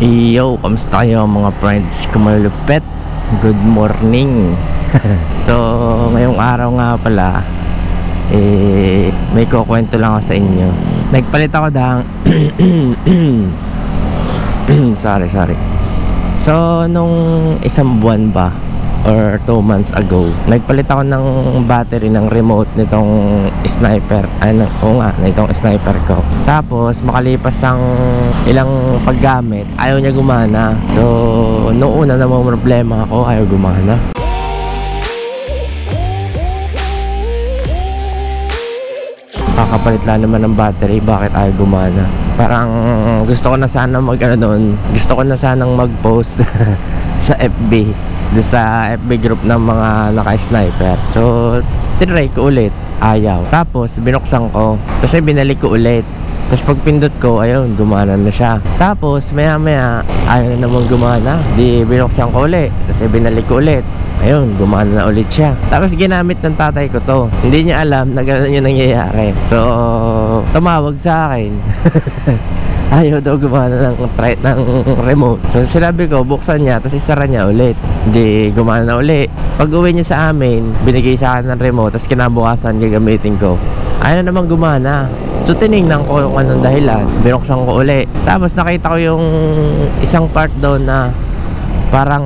Yo, kamusta kayo mga friends kumalupet? Good morning. So, ngayong araw nga pala may kukwento lang ako sa inyo. Nagpalit ako sorry. So, nung isang buwan ba or 2 months ago, nagpalit ako ng battery ng remote nitong sniper. Nitong sniper ko. Tapos makalipas ang ilang paggamit, ayaw niya gumana. So noong una namang problema ako, ayaw gumana. Kakapalit lang naman ng battery, bakit ayaw gumana? Parang gusto ko na sana gusto ko na sanang mag-post sa FB, sa FB group ng mga naka-sniper. So tinry ko ulit, ayaw. Tapos binuksan ko, kasi binalik ko ulit. Tapos pag pindot ko, ayun, gumana na siya. Tapos maya ayaw na naman gumana. Di binuksan ko ulit, kasi binalik ko ulit, ayun, gumana na ulit siya. Tapos ginamit ng tatay ko to. Hindi niya alam na gano'n yung nangyayari. So tumawag sa akin. Ayaw daw gumana ng remote. So sinabi ko, buksan niya, tapos isara niya ulit. Hindi gumana na ulit. Pag uwi niya sa amin, binigay sa akin ng remote, tapos kinabukasan gagamitin ko, ayaw naman gumana. So tinignan ko kung anong dahilan, binuksan ko ulit. Tapos nakita ko yung isang part doon na parang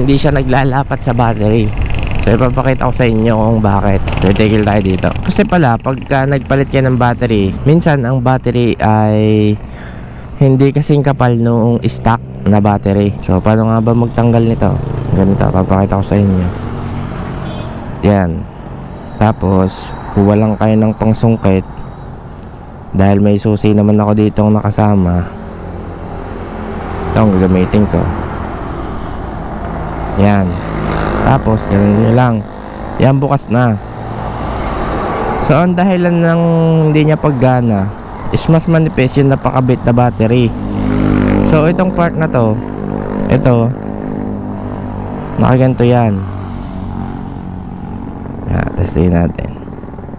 hindi siya naglalapat sa battery. So ipapakita ko sa inyo kung bakit. Titigil tayo dito. Kasi pala, pagka nagpalit ka ng battery, minsan ang battery ay hindi kasing kapal nung stock na battery. So paano nga ba magtanggal nito? Ganito, papakita ko sa inyo. Yan. Tapos kuha lang kayo ng pangsungkit, dahil may susi naman ako dito nakasama. Ito ang gagamitin ko. Yan. Tapos ganun nyo lang. Yan, bukas na. So ang dahilan ng hindi niya paggana is mas manipis yung napakabit na battery. So itong part na to, ito, nakaganto yan. Yan, testin natin.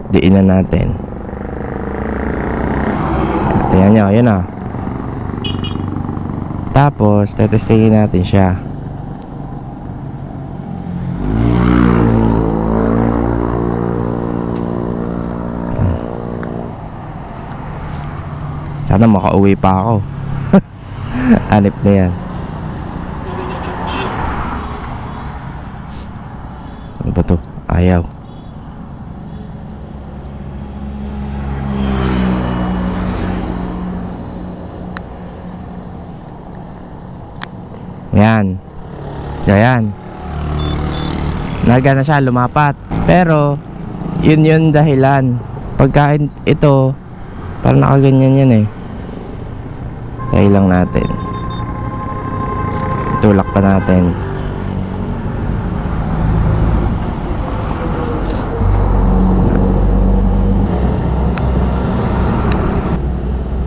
Diin na natin. Tingnan nyo, yun na. Tapos tetestingin natin siya. Sana makauwi pa ako. Hanip na yan. Ano ba to? Ayaw. Yan. Yan. Nagana siya, lumapat. Pero yun dahilan. Pagkain ito, parang nakaganyan yan eh. Tayo lang natin. Tulak pa natin.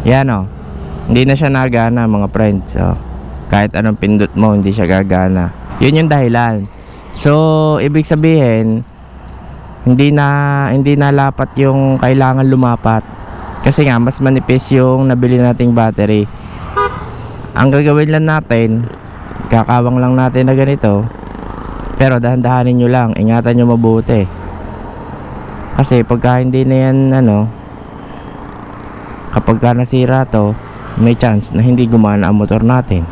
Yan o. Hindi na siya nagana mga friends. So, kahit anong pindot mo, hindi siya gagana. Yun yung dahilan. So ibig sabihin, hindi na lapat yung kailangan lumapat. Kasi nga mas manipis yung nabili nating battery. Ang gagawin lang natin, kakawang lang natin na ganito. Pero dahan-dahanin nyo lang, ingatan nyo mabuti. Kasi pagka hindi na yan kapag ka nasira to, may chance na hindi gumana ang motor natin.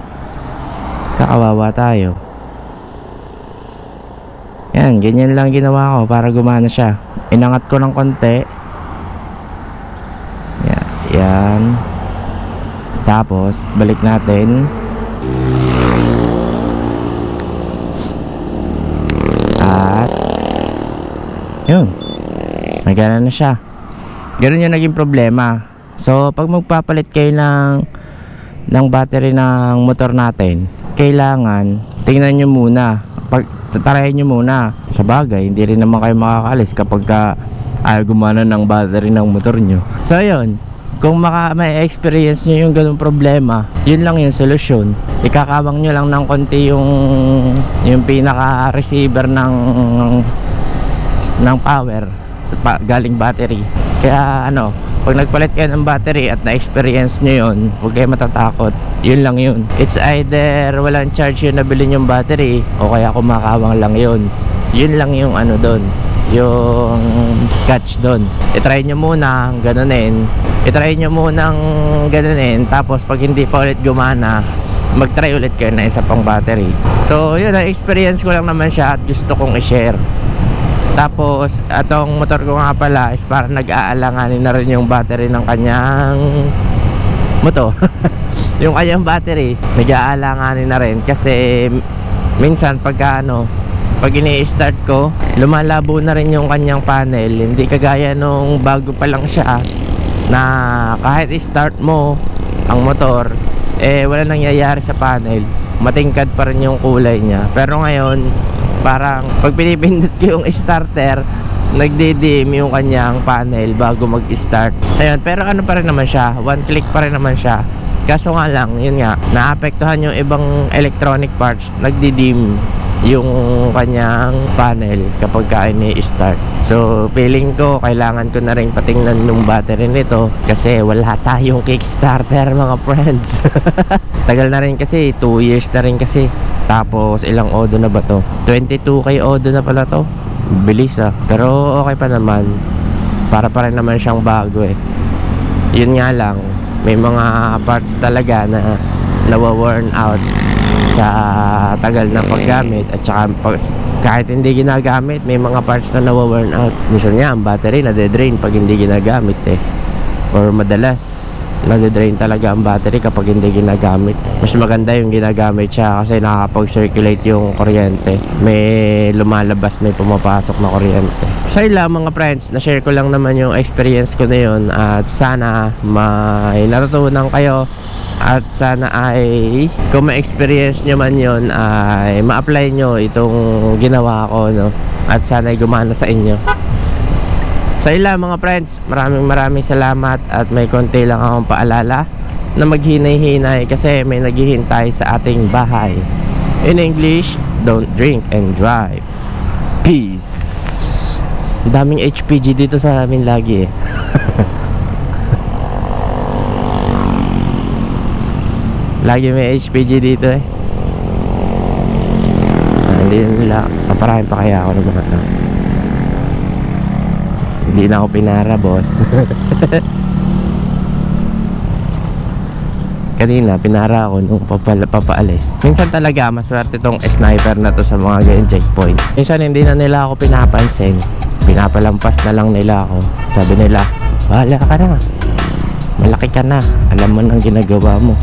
Kakawawa tayo. Yan, ganyan lang ginawa ko para gumana siya. Inangat ko ng konti. Yan. Tapos balik natin. At yun, nagana na siya. Ganun yung naging problema. So pag magpapalit kayo ng battery ng motor natin, kailangan tingnan nyo muna, tarahin nyo muna. Sa bagay, hindi rin naman kayo makakaalis kapag ayaw gumana ng battery ng motor nyo. So ayun, kung may experience nyo yung ganung problema, yun lang yung solusyon. Ikakawang nyo lang ng konti yung pinaka receiver ng power galing battery. Kaya Pag nagpalit kayo ng battery at na-experience nyo yun, huwag kayo matatakot. Yun lang yun. It's either walang charge yung nabili yung battery, o kaya kumakawang lang yun. Yun lang yung ano doon, yung catch doon. I-try nyo muna ganunin. I-try nyo munang ganunin. Tapos pag hindi pa ulit gumana, mag-try ulit kayo na isa pang battery. So yun, na-experience ko lang naman siya at gusto kong i-share. Tapos atong motor ko nga pala is parang nag-aalanganin na rin yung battery ng kanyang motor. Yung kanyang battery nag-aalanganin na rin kasi minsan pagka pag ini-start ko, lumalabo na rin yung kanyang panel. Hindi kagaya nung bago pa lang siya na kahit i-start mo ang motor, wala nangyayari sa panel, matingkad pa rin yung kulay niya. Pero ngayon parang pag pinipindot ko yung starter, nagdidim yung kanyang panel bago mag-start. Ayun, pero ano pa rin naman siya, one click pa rin naman siya. Kaso nga lang, yun nga, naapektuhan yung ibang electronic parts, nagdidim yung kanyang panel kapag ini-start. So feeling ko kailangan ko na rin patingnan yung battery nito kasi wala tayong kickstarter mga friends. Tagal na rin kasi, 2 years na rin kasi. Tapos ilang odo na ba to? 22k odo na pala to. Bilis pero okay pa naman. Para pa rin naman siyang bago Yun nga lang, may mga parts talaga na nawa-worn out sa tagal ng paggamit. At saka kahit hindi ginagamit, may mga parts na nawa-worn out. Minsan nga ang battery nade-drain pag hindi ginagamit or madalas nade-drain talaga ang battery kapag hindi ginagamit. Mas maganda yung ginagamit siya kasi nakakapag-circulate yung kuryente. May lumalabas, may pumapasok na kuryente. So yun lang mga friends, na-share ko lang naman yung experience ko na yun. At sana may natutunan kayo. At sana ay kung ma-experience nyo man yun, ay ma-apply nyo itong ginawa ko, at sana ay gumana sa inyo. So yun lang mga friends, maraming salamat. At may konti lang akong paalala na maghinay-hinay kasi may naghihintay sa ating bahay. In English, don't drink and drive. Peace. Daming HPG dito sa amin lagi lagi may HPG dito hindi nila paparahin pa kaya ako ng mga hindi na ako pinara boss. Kanina pinara ako nung papaalis. Minsan talaga maswerte tong sniper na to sa mga ganyan checkpoint. Minsan hindi na nila ako pinapansin, pinapalampas na lang nila ako. Sabi nila, bahala ka na, malaki ka na, alam mo nang ginagawa mo.